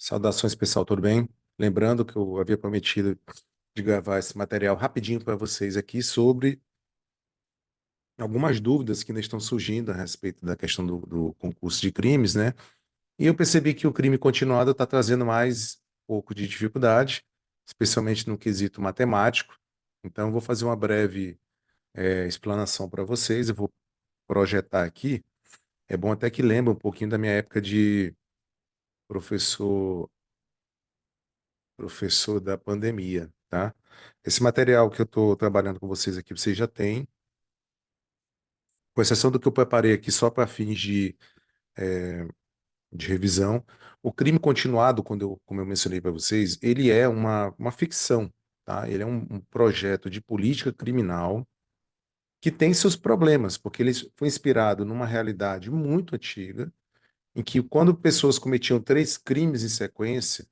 Saudações, pessoal, tudo bem? Lembrando que eu havia prometido de gravar esse material rapidinho para vocês aqui sobre algumas dúvidas que ainda estão surgindo a respeito da questão do concurso de crimes, né? E eu percebi que o crime continuado está trazendo mais um pouco de dificuldade, especialmente no quesito matemático. Então, eu vou fazer uma breve explanação para vocês. Eu vou projetar aqui. É bom até que lembra um pouquinho da minha época de professor professor da pandemia, tá? Esse material que eu estou trabalhando com vocês aqui, vocês já têm, com exceção do que eu preparei aqui só para fins de revisão. O crime continuado, como eu mencionei para vocês, ele é uma ficção, tá? Ele é um projeto de política criminal que tem seus problemas, porque ele foi inspirado numa realidade muito antiga, em que quando pessoas cometiam três crimes em sequência,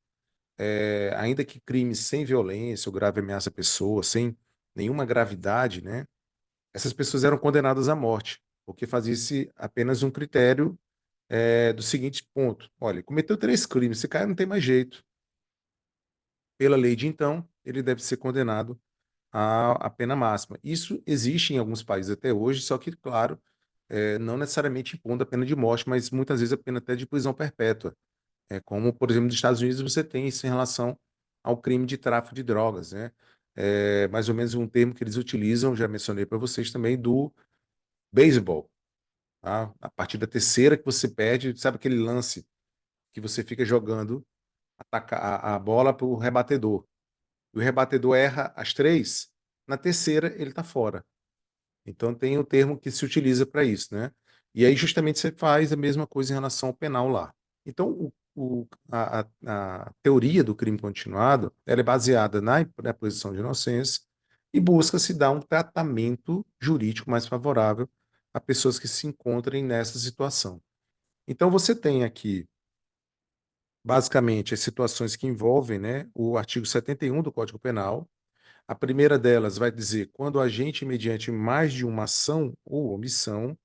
ainda que crimes sem violência ou grave ameaça à pessoa, sem nenhuma gravidade, né? Essas pessoas eram condenadas à morte, porque fazia-se apenas um critério do seguinte ponto: olha, cometeu três crimes, esse cara não tem mais jeito. Pela lei de então, ele deve ser condenado à pena máxima. Isso existe em alguns países até hoje, só que, claro, não necessariamente impondo a pena de morte, mas muitas vezes a pena até de prisão perpétua. Como, por exemplo, nos Estados Unidos você tem isso em relação ao crime de tráfico de drogas, né? É mais ou menos um termo que eles utilizam, já mencionei para vocês também, do beisebol. Tá? A partir da terceira que você perde, sabe aquele lance que você fica jogando a bola para o rebatedor. E o rebatedor erra as três, na terceira ele está fora. Então tem um termo que se utiliza para isso, né? E aí justamente você faz a mesma coisa em relação ao penal lá. Então a teoria do crime continuado ela é baseada na posição de inocência e busca se dar um tratamento jurídico mais favorável a pessoas que se encontrem nessa situação. Então você tem aqui basicamente as situações que envolvem, né, o artigo 71 do Código Penal. A primeira delas vai dizer quando o agente, mediante mais de uma ação ou omissão,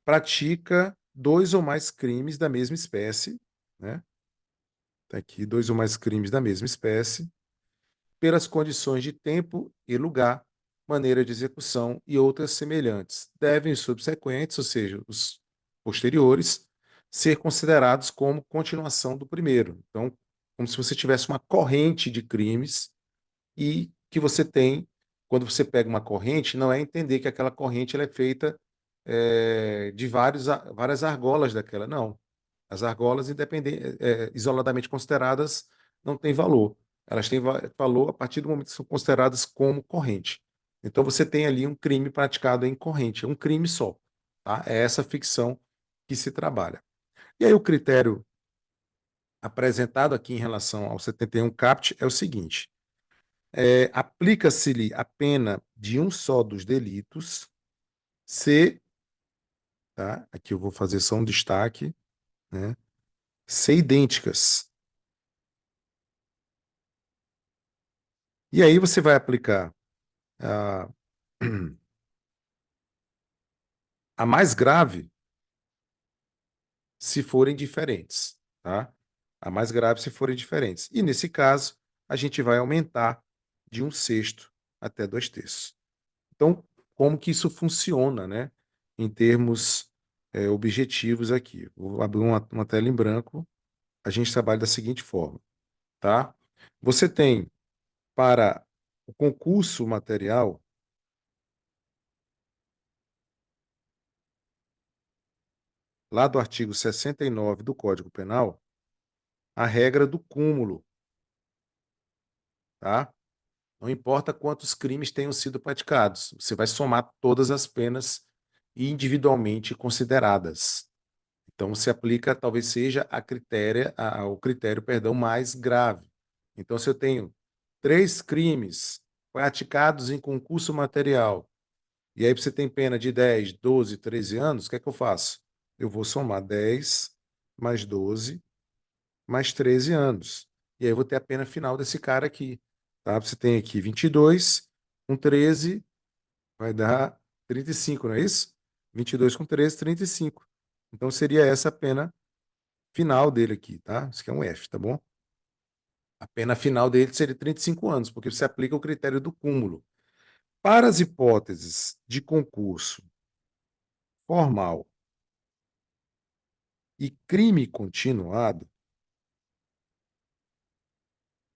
pratica dois ou mais crimes da mesma espécie, né? Tá aqui, dois ou mais crimes da mesma espécie, pelas condições de tempo e lugar, maneira de execução e outras semelhantes. Devem os subsequentes, ou seja, os posteriores, ser considerados como continuação do primeiro. Então, como se você tivesse uma corrente de crimes e que você tem, quando você pega uma corrente, não é entender que aquela corrente ela é feita de várias argolas daquela, não. As argolas, isoladamente consideradas, não têm valor. Elas têm valor a partir do momento que são consideradas como corrente. Então você tem ali um crime praticado em corrente, é um crime só. Tá? É essa ficção que se trabalha. E aí o critério apresentado aqui em relação ao 71 CAPT é o seguinte: aplica-se-lhe a pena de um só dos delitos se, tá? Aqui eu vou fazer só um destaque, né? Se idênticas. E aí você vai aplicar a, a mais grave se forem diferentes, tá? A mais grave se forem diferentes. E nesse caso, a gente vai aumentar de um sexto até dois terços. Então, como que isso funciona, né? Em termos objetivos aqui. Vou abrir uma tela em branco. A gente trabalha da seguinte forma, tá? Você tem para o concurso material, lá do artigo 69 do Código Penal, a regra do cúmulo, tá? Não importa quantos crimes tenham sido praticados, você vai somar todas as penas individualmente consideradas. Então, se aplica, talvez seja o critério, perdão, mais grave. Então, se eu tenho três crimes praticados em concurso material, e aí você tem pena de 10, 12, 13 anos, o que é que eu faço? Eu vou somar 10 mais 12 mais 13 anos. E aí eu vou ter a pena final desse cara aqui. Tá? Você tem aqui 22 com 13 vai dar 35, não é isso? 22 com 13, 35. Então seria essa a pena final dele aqui, tá? Isso aqui é um F, tá bom? A pena final dele seria 35 anos, porque você aplica o critério do cúmulo. Para as hipóteses de concurso formal e crime continuado,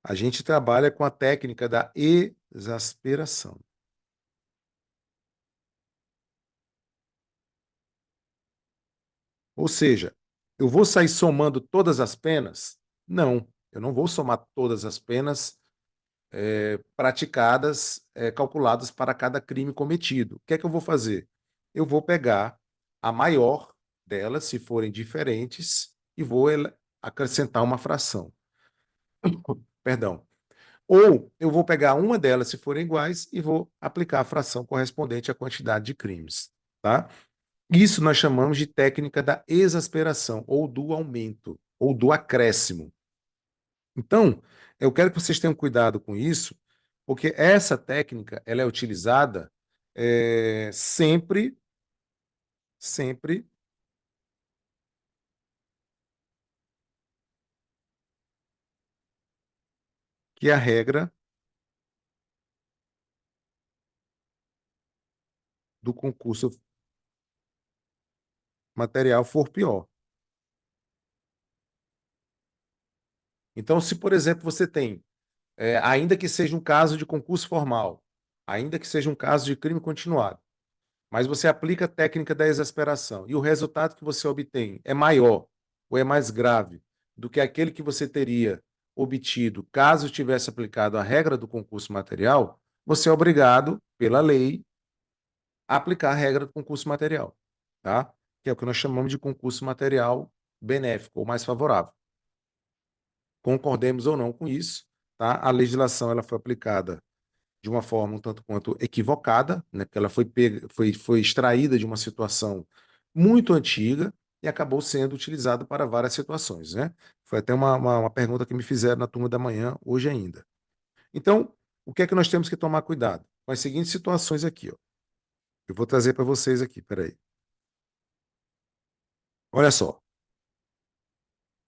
a gente trabalha com a técnica da exasperação. Ou seja, eu vou sair somando todas as penas? Não, eu não vou somar todas as penas praticadas, calculadas para cada crime cometido. O que é que eu vou fazer? Eu vou pegar a maior delas, se forem diferentes, e vou acrescentar uma fração. Perdão. Ou eu vou pegar uma delas, se forem iguais, e vou aplicar a fração correspondente à quantidade de crimes. Tá? Isso nós chamamos de técnica da exasperação, ou do aumento, ou do acréscimo. Então, eu quero que vocês tenham cuidado com isso, porque essa técnica ela é utilizada sempre, sempre que a regra do concurso material for pior. Então, se, por exemplo, você tem, ainda que seja um caso de concurso formal, ainda que seja um caso de crime continuado, mas você aplica a técnica da exasperação e o resultado que você obtém é maior ou é mais grave do que aquele que você teria obtido caso tivesse aplicado a regra do concurso material, você é obrigado, pela lei, a aplicar a regra do concurso material, tá? Que é o que nós chamamos de concurso material benéfico ou mais favorável. Concordemos ou não com isso, tá? A legislação ela foi aplicada de uma forma um tanto quanto equivocada, né? Porque ela foi extraída de uma situação muito antiga e acabou sendo utilizada para várias situações, né? Foi até uma pergunta que me fizeram na turma da manhã, hoje ainda. Então, o que é que nós temos que tomar cuidado? Com as seguintes situações aqui, ó. Eu vou trazer para vocês aqui, peraí. Olha só.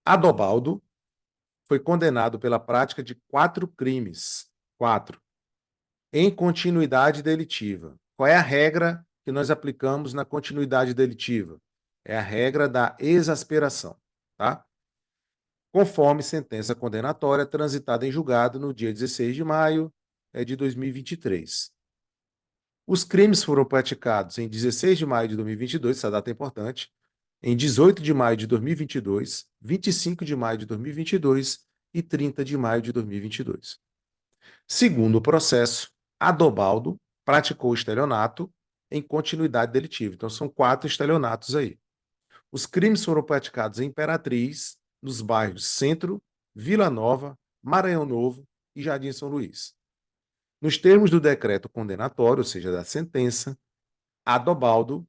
Adobaldo foi condenado pela prática de 4 crimes. 4. Em continuidade delitiva. Qual é a regra que nós aplicamos na continuidade delitiva? É a regra da exasperação, tá? Conforme sentença condenatória transitada em julgado no dia 16 de maio de 2023. Os crimes foram praticados em 16 de maio de 2022, essa data é importante, em 18 de maio de 2022, 25 de maio de 2022 e 30 de maio de 2022. Segundo o processo, Adobaldo praticou o estelionato em continuidade delitiva. Então, são 4 estelionatos aí. Os crimes foram praticados em Imperatriz, nos bairros Centro, Vila Nova, Maranhão Novo e Jardim São Luís. Nos termos do decreto condenatório, ou seja, da sentença, Adobaldo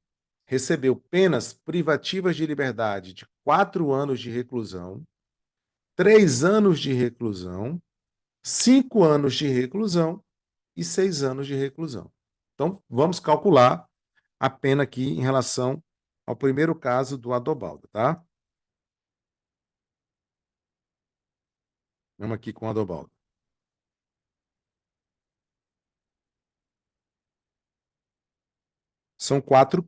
recebeu penas privativas de liberdade de 4 anos de reclusão, 3 anos de reclusão, 5 anos de reclusão e 6 anos de reclusão. Então, vamos calcular a pena aqui em relação ao primeiro caso do Adobaldo, tá? Vamos aqui com o Adobaldo. São 4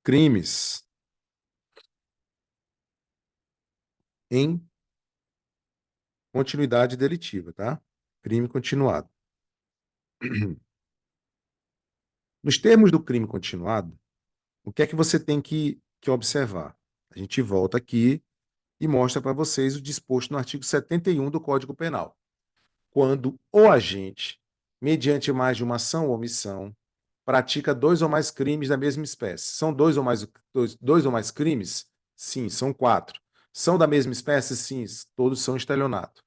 crimes em continuidade delitiva, tá? Crime continuado. Nos termos do crime continuado, o que é que você tem que observar? A gente volta aqui e mostra para vocês o disposto no artigo 71 do Código Penal. Quando o agente, mediante mais de uma ação ou omissão, pratica 2 ou mais crimes da mesma espécie. São dois ou mais crimes? Sim, são 4. São da mesma espécie? Sim, todos são estelionato.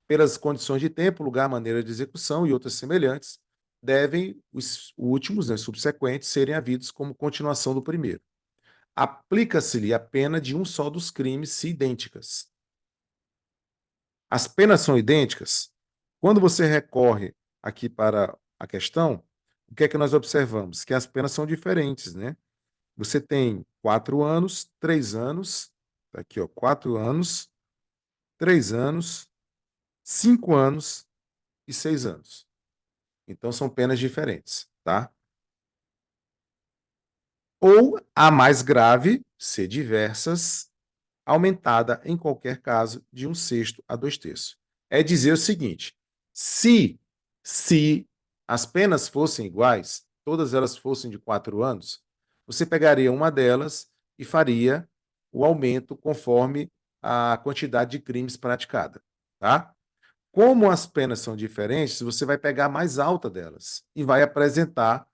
Pelas condições de tempo, lugar, maneira de execução e outras semelhantes, devem os últimos, né, subsequentes, serem havidos como continuação do primeiro. Aplica-se-lhe a pena de um só dos crimes se idênticas. As penas são idênticas? Quando você recorre aqui para a questão, o que é que nós observamos? Que as penas são diferentes, né? Você tem 4 anos, 3 anos, tá aqui, ó, 4 anos, 3 anos, 5 anos e 6 anos. Então são penas diferentes, tá? Ou a mais grave, ser diversas, aumentada em qualquer caso de 1/6 a 2/3. É dizer o seguinte: se, se as penas fossem iguais, todas elas fossem de 4 anos, você pegaria uma delas e faria o aumento conforme a quantidade de crimes praticada, tá? Como as penas são diferentes, você vai pegar a mais alta delas e vai apresentar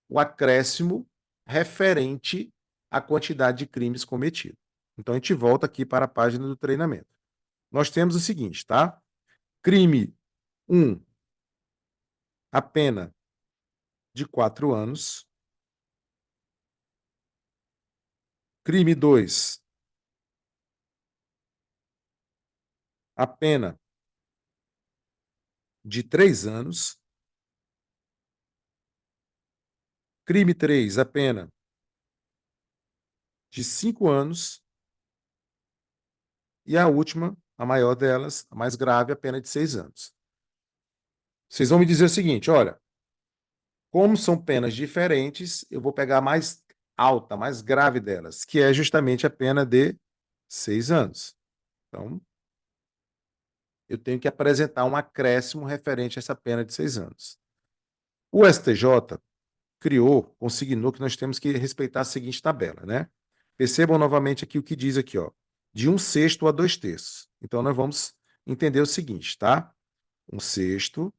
o acréscimo referente à quantidade de crimes cometidos. Então a gente volta aqui para a página do treinamento. Nós temos o seguinte, tá? Crime 1, a pena de 4 anos. Crime 2, a pena de 3 anos. Crime 3, a pena de 5 anos. E a última, a maior delas, a mais grave, a pena de 6 anos. Vocês vão me dizer o seguinte, olha, como são penas diferentes, eu vou pegar a mais alta, a mais grave delas, que é justamente a pena de 6 anos. Então, eu tenho que apresentar um acréscimo referente a essa pena de 6 anos. O STJ criou, consignou que nós temos que respeitar a seguinte tabela, né? Percebam novamente aqui o que diz aqui, ó, de 1/6 a 2/3. Então, nós vamos entender o seguinte, tá? 1/6,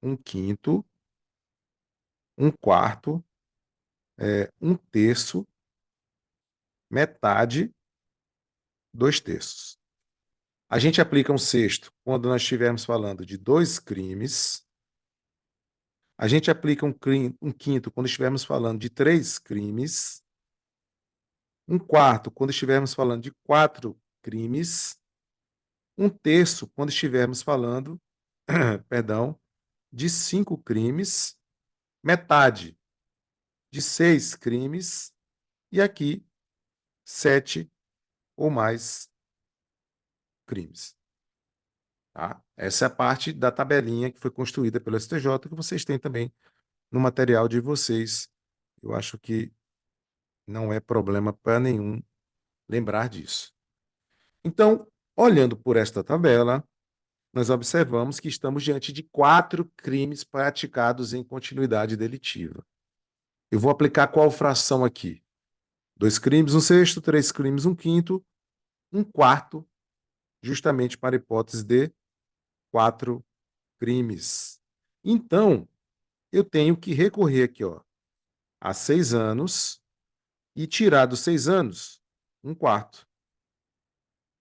1/5, 1/4, 1/3, metade, 2/3. A gente aplica 1/6 quando nós estivermos falando de 2 crimes. A gente aplica 1/5 quando estivermos falando de 3 crimes. 1/4 quando estivermos falando de 4 crimes. 1/3 quando estivermos falando, perdão, de 5 crimes. Metade de 6 crimes. E aqui, 7 ou mais crimes. Tá? Essa é a parte da tabelinha que foi construída pelo STJ, que vocês têm também no material de vocês. Eu acho que não é problema para nenhum lembrar disso. Então, olhando por esta tabela, nós observamos que estamos diante de 4 crimes praticados em continuidade delitiva. Eu vou aplicar qual fração aqui? 2 crimes, 1/6, 3 crimes, 1/5, 1/4, justamente para a hipótese de 4 crimes. Então, eu tenho que recorrer aqui, ó, a 6 anos e tirar dos 6 anos 1/4,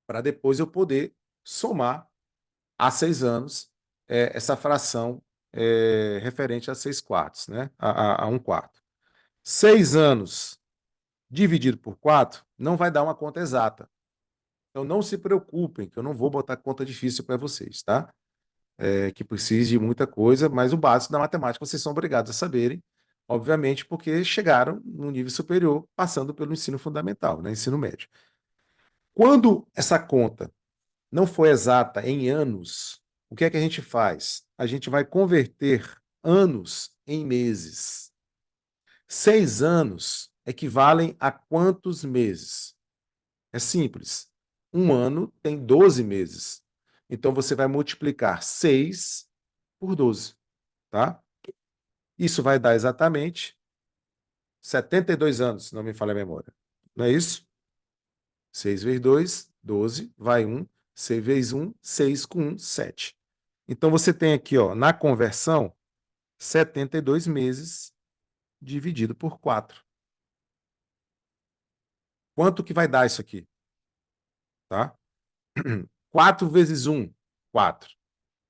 para depois eu poder somar a 6 anos essa fração referente a 6/4, né? A 1/4. 6 anos dividido por 4 não vai dar uma conta exata. Então não se preocupem, que eu não vou botar conta difícil para vocês, tá? Que precise de muita coisa, mas o básico da matemática vocês são obrigados a saberem, obviamente, porque chegaram no nível superior, passando pelo ensino fundamental, né? Ensino médio. Quando essa conta não for exata em anos, o que é que a gente faz? A gente vai converter anos em meses. 6 anos equivalem a quantos meses? É simples. Um ano tem 12 meses. Então você vai multiplicar 6 por 12, tá? Isso vai dar exatamente 72 anos, se não me falha a memória. Não é isso? 6 vezes 2, 12, vai 1. 6 vezes 1, 6 com 1, 7. Então você tem aqui, ó, na conversão, 72 meses dividido por 4. Quanto que vai dar isso aqui? Tá? 4 vezes 1, 4.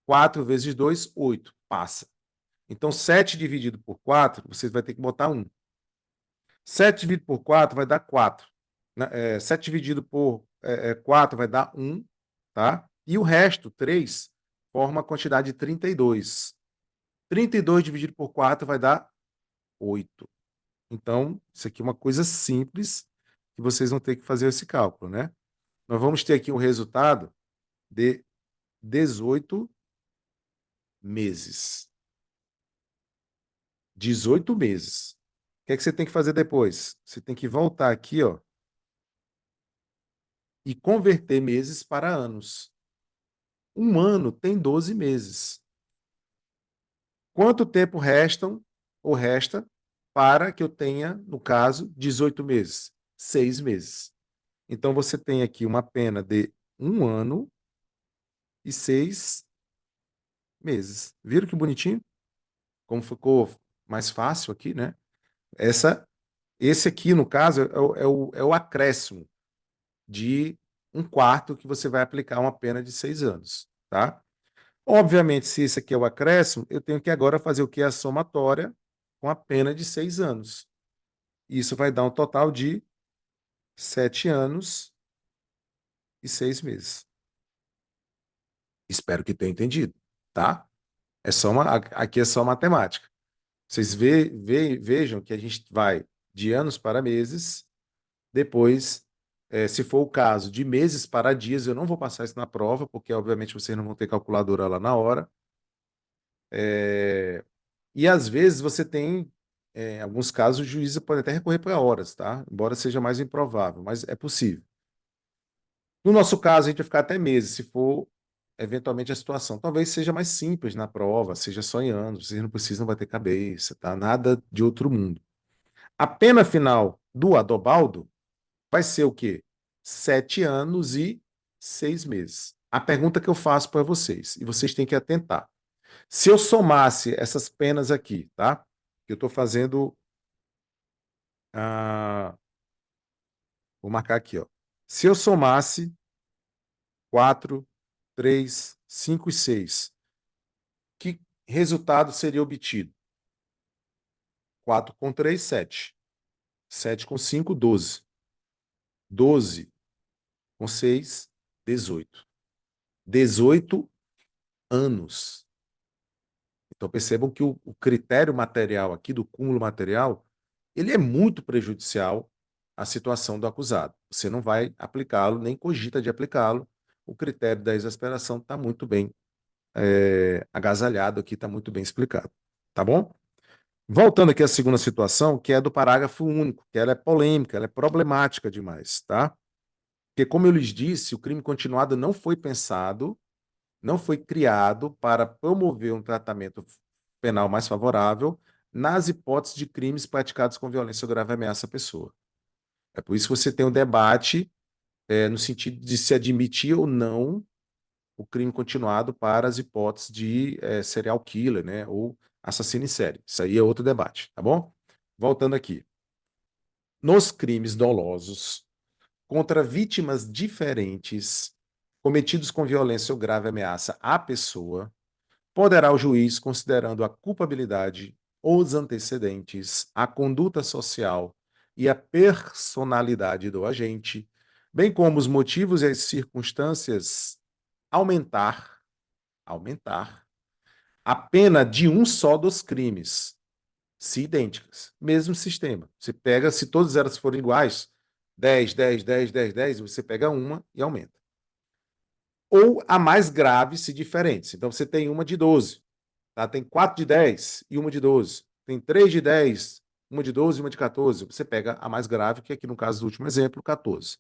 4 vezes 2, 8. Passa. Então, 7 dividido por 4, você vai ter que botar 1. 7 dividido por 4 vai dar 4. 7 dividido por 4 vai dar 1. Tá? E o resto, 3, forma a quantidade de 32. 32 dividido por 4 vai dar 8. Então, isso aqui é uma coisa simples que vocês vão ter que fazer esse cálculo, né? Nós vamos ter aqui um resultado de 18 meses. 18 meses. O que é que você tem que fazer depois? Você tem que voltar aqui, ó, e converter meses para anos. Um ano tem 12 meses. Quanto tempo restam ou resta para que eu tenha, no caso, 18 meses? 6 meses. Então você tem aqui uma pena de 1 ano e 6 meses. Viram que bonitinho? Como ficou mais fácil aqui, né? Esse aqui, no caso, é o acréscimo de 1/4 que você vai aplicar uma pena de 6 anos, tá? Obviamente, se esse aqui é o acréscimo, eu tenho que agora fazer o que? A somatória com a pena de 6 anos. Isso vai dar um total de 7 anos e 6 meses. Espero que tenha entendido, tá? Aqui é só matemática. Vocês vejam que a gente vai de anos para meses, depois, se for o caso, de meses para dias, eu não vou passar isso na prova, porque obviamente vocês não vão ter calculadora lá na hora. E às vezes você tem, em alguns casos, o juiz pode até recorrer para horas, tá? Embora seja mais improvável, mas é possível. No nosso caso, a gente vai ficar até meses, se for eventualmente a situação. Talvez seja mais simples na prova, seja só em anos, vocês não precisam bater cabeça, tá? Nada de outro mundo. A pena final do Adobaldo vai ser o quê? 7 anos e 6 meses. A pergunta que eu faço para vocês, e vocês têm que atentar. Se eu somasse essas penas aqui, tá? Eu estou fazendo. Vou marcar aqui, ó. Se eu somasse 4, 3, 5 e 6, que resultado seria obtido? 4 com 3, 7. 7 com 5, 12. 12 com 6, 18. 18 anos. Então percebam que o critério material aqui, do cúmulo material, ele é muito prejudicial à situação do acusado. Você não vai aplicá-lo, nem cogita de aplicá-lo. O critério da exasperação está muito bem agasalhado aqui, está muito bem explicado. Tá bom? Voltando aqui à segunda situação, que é do parágrafo único, que ela é polêmica, ela é problemática demais, tá? Porque, como eu lhes disse, o crime continuado não foi pensado, não foi criado para promover um tratamento penal mais favorável nas hipóteses de crimes praticados com violência ou grave ameaça à pessoa. É por isso que você tem um debate no sentido de se admitir ou não o crime continuado para as hipóteses de serial killer, né, ou assassino em série. Isso aí é outro debate, tá bom? Voltando aqui. Nos crimes dolosos contra vítimas diferentes cometidos com violência ou grave ameaça à pessoa, poderá o juiz, considerando a culpabilidade, os antecedentes, a conduta social e a personalidade do agente, bem como os motivos e as circunstâncias, aumentar a pena de um só dos crimes, se idênticas. Mesmo sistema. Você pega, se todas elas forem iguais, 10, 10, 10, 10, 10, você pega uma e aumenta. Ou a mais grave, se diferentes. Então você tem uma de 12, tá? Tem 4 de 10 e uma de 12. Tem 3 de 10, uma de 12 e uma de 14. Você pega a mais grave, que aqui no caso do último exemplo, 14.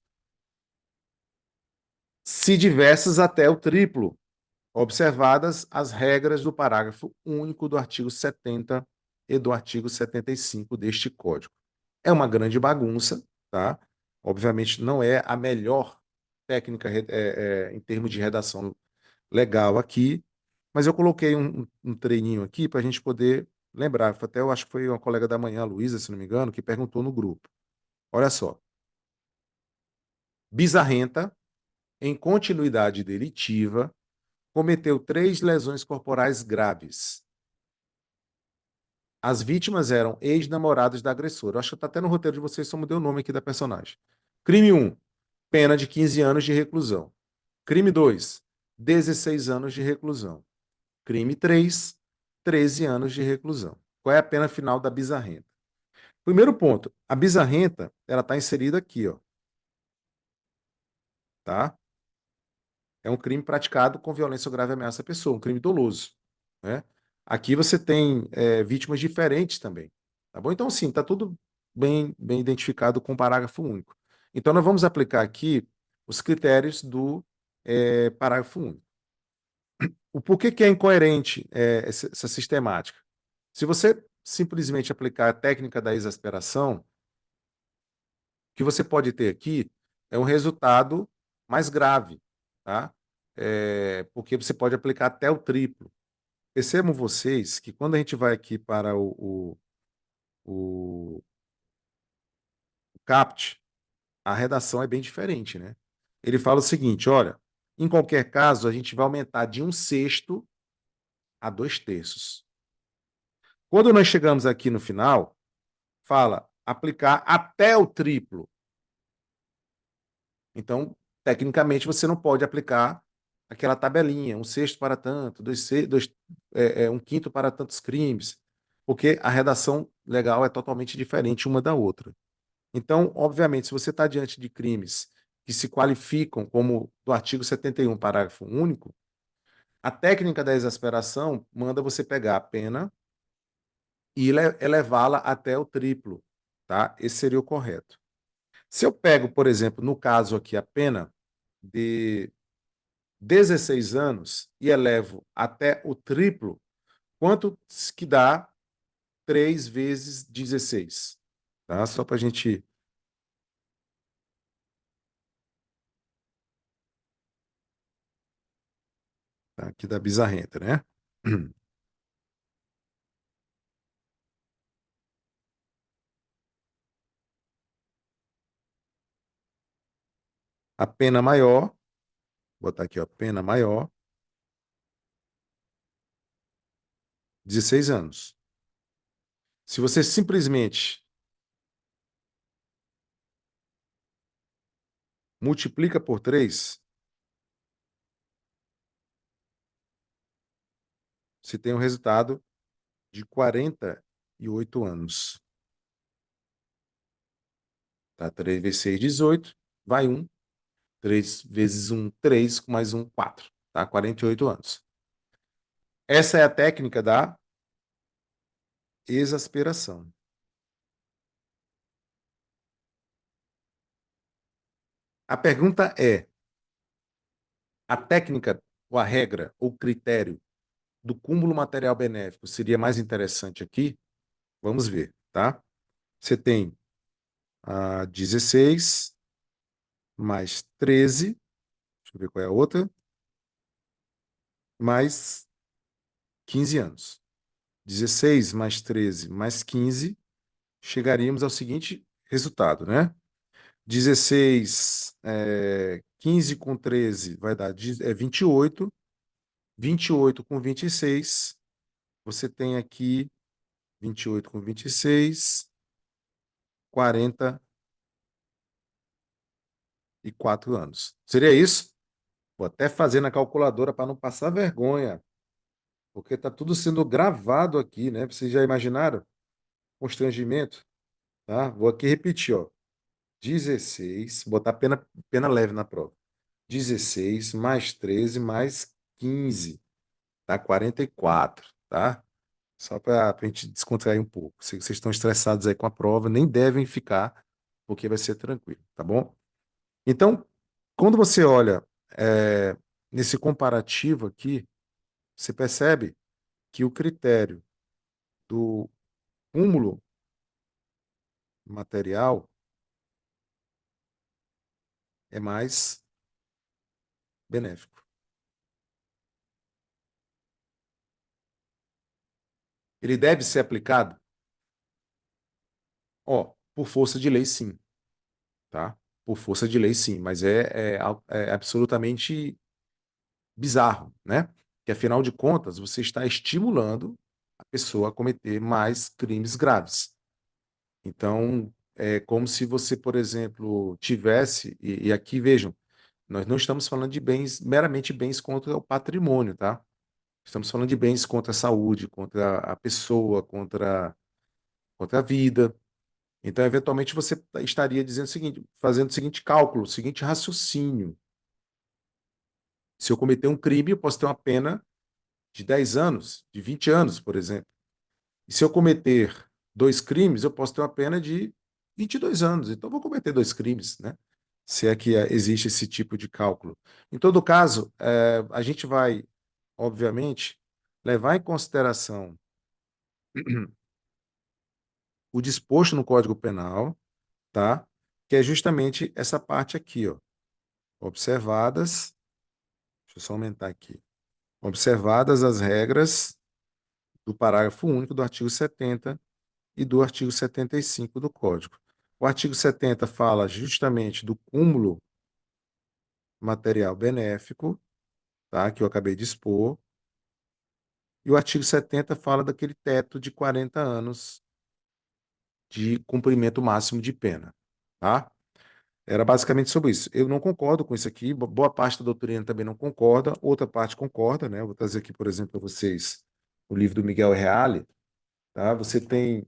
Se diversas até o triplo, observadas as regras do parágrafo único do artigo 70 e do artigo 75 deste Código. É uma grande bagunça, tá? Obviamente não é a melhor técnica em termos de redação legal aqui, mas eu coloquei um treininho aqui para a gente poder lembrar. Até eu acho que foi uma colega da manhã, a Luísa, se não me engano, que perguntou no grupo. Olha só. Bizarrenta, em continuidade delitiva, cometeu 3 lesões corporais graves. As vítimas eram ex-namoradas da agressora. Eu acho que está até no roteiro de vocês, só mudei o nome aqui da personagem. Crime 1, pena de 15 anos de reclusão. Crime 2, 16 anos de reclusão. Crime 3, 13 anos de reclusão. Qual é a pena final da bizarrenta? Primeiro ponto, a bizarrenta, ela está inserida aqui, ó. Tá? é um crime praticado com violência ou grave ameaça à pessoa, um crime doloso, né? Aqui você tem vítimas diferentes também, tá bom? Então, sim, está tudo bem identificado com o parágrafo único. Então, nós vamos aplicar aqui os critérios do parágrafo único. O porquê que é incoerente essa sistemática? Se você simplesmente aplicar a técnica da exasperação, o que você pode ter aqui é um resultado mais grave, tá? Porque você pode aplicar até o triplo. Percebam vocês que quando a gente vai aqui para o CAPT, a redação é bem diferente, né? Ele fala o seguinte: olha, em qualquer caso, a gente vai aumentar de 1/6 a 2/3. Quando nós chegamos aqui no final, fala aplicar até o triplo. Então, tecnicamente, você não pode aplicar aquela tabelinha, 1/6 para tanto, 1/5 para tantos crimes, porque a redação legal é totalmente diferente uma da outra. Então, obviamente, se você está diante de crimes que se qualificam como do artigo 71, parágrafo único, a técnica da exasperação manda você pegar a pena e elevá-la até o triplo, tá? Esse seria o correto. Se eu pego, por exemplo, no caso aqui, a pena de 16 anos e elevo até o triplo, quanto que dá 3 vezes 16? Tá? Só para a gente. Tá? Aqui dá bizarrenta, né? A pena maior, vou botar aqui, ó, pena maior, 16 anos. Se você simplesmente multiplica por 3, você tem um resultado de 48 anos. Tá? 3 vezes 6, 18, vai 1. 3 vezes 1, 3, com mais 1, 4. Tá? 48 anos. Essa é a técnica da exasperação. A pergunta é: a técnica, ou a regra, ou critério do cúmulo material benéfico seria mais interessante aqui? Vamos ver, tá? Você tem 16 mais 13, deixa eu ver qual é a outra, mais 15 anos. 16 mais 13 mais 15, chegaríamos ao seguinte resultado, né? 16, 15 com 13 vai dar 28. 28 com 26, você tem aqui 28 com 26, 44 anos. Seria isso? Vou até fazer na calculadora para não passar vergonha, porque está tudo sendo gravado aqui, né? Vocês já imaginaram? Constrangimento, tá? Vou aqui repetir, ó. 16, botar pena leve na prova. 16 mais 13 mais 15, tá? 44, tá? Só para a gente descontrair um pouco. Se vocês estão estressados aí com a prova, nem devem ficar, porque vai ser tranquilo, tá bom? Então, quando você olha nesse comparativo aqui, você percebe que o critério do cúmulo material é mais benéfico. Ele deve ser aplicado, ó, por força de lei, sim, tá? Por força de lei, sim, mas é absolutamente bizarro, né? Que afinal de contas, você está estimulando a pessoa a cometer mais crimes graves. Então, é como se você, por exemplo, tivesse, e aqui vejam, nós não estamos falando de bens, meramente bens contra o patrimônio, tá? Estamos falando de bens contra a saúde, contra a pessoa, contra a vida. Então, eventualmente, você estaria dizendo o seguinte, fazendo o seguinte cálculo, o seguinte raciocínio. Se eu cometer um crime, eu posso ter uma pena de 10 anos, de 20 anos, por exemplo. E se eu cometer dois crimes, eu posso ter uma pena de 22 anos. Então, eu vou cometer dois crimes, né? Se é que existe esse tipo de cálculo. Em todo caso, a gente vai, obviamente, levar em consideração o disposto no Código Penal, tá? Que é justamente essa parte aqui, ó. Observadas, deixa eu só aumentar aqui. Observadas as regras do parágrafo único do artigo 70 e do artigo 75 do Código. O artigo 70 fala justamente do cúmulo material benéfico, tá? Que eu acabei de expor, e o artigo 70 fala daquele teto de 40 anos de cumprimento máximo de pena, tá? Era basicamente sobre isso. Eu não concordo com isso aqui, boa parte da doutrina também não concorda, outra parte concorda, né? Eu vou trazer aqui, por exemplo, para vocês o livro do Miguel Reale, tá? Você tem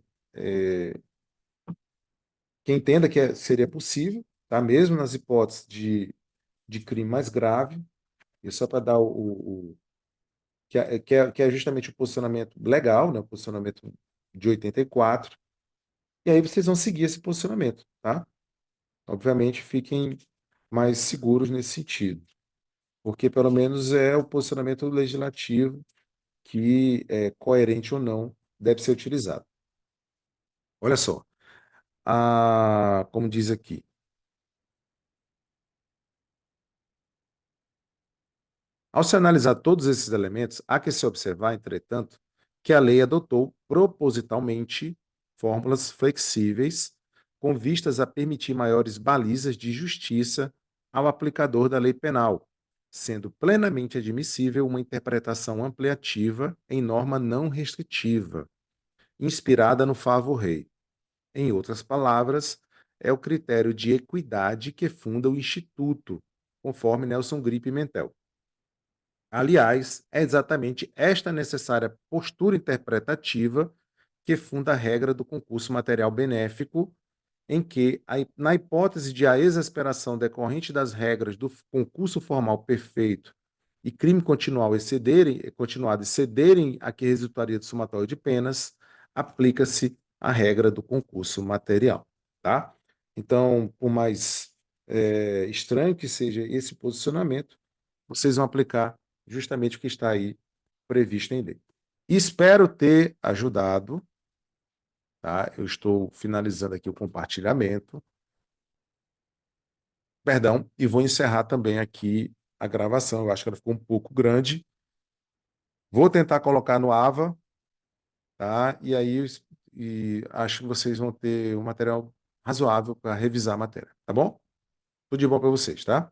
quem entenda que seria possível, tá? Mesmo nas hipóteses de crime mais grave, e só para dar que é justamente o posicionamento legal, né? O posicionamento de 84, e aí vocês vão seguir esse posicionamento, tá? Obviamente, fiquem mais seguros nesse sentido, porque pelo menos é o posicionamento legislativo que é coerente ou não deve ser utilizado. Olha só, como diz aqui, ao se analisar todos esses elementos, há que se observar, entretanto, que a lei adotou propositalmente fórmulas flexíveis com vistas a permitir maiores balizas de justiça ao aplicador da lei penal, sendo plenamente admissível uma interpretação ampliativa em norma não restritiva, inspirada no favo rei. Em outras palavras, é o critério de equidade que funda o Instituto, conforme Nelson Gri Pimentel. Aliás, é exatamente esta necessária postura interpretativa que funda a regra do concurso material benéfico, em que, na hipótese de a exasperação decorrente das regras do concurso formal perfeito e crime continuado excederem a que resultaria do somatório de penas, aplica-se a regra do concurso material, tá? Então, por mais estranho que seja esse posicionamento, vocês vão aplicar justamente o que está aí previsto em lei. Espero ter ajudado, tá? Eu estou finalizando aqui o compartilhamento, perdão, e vou encerrar também aqui a gravação. Eu acho que ela ficou um pouco grande. Vou tentar colocar no AVA, tá? E aí acho que vocês vão ter um material razoável para revisar a matéria, tá bom? Tudo de bom para vocês, tá?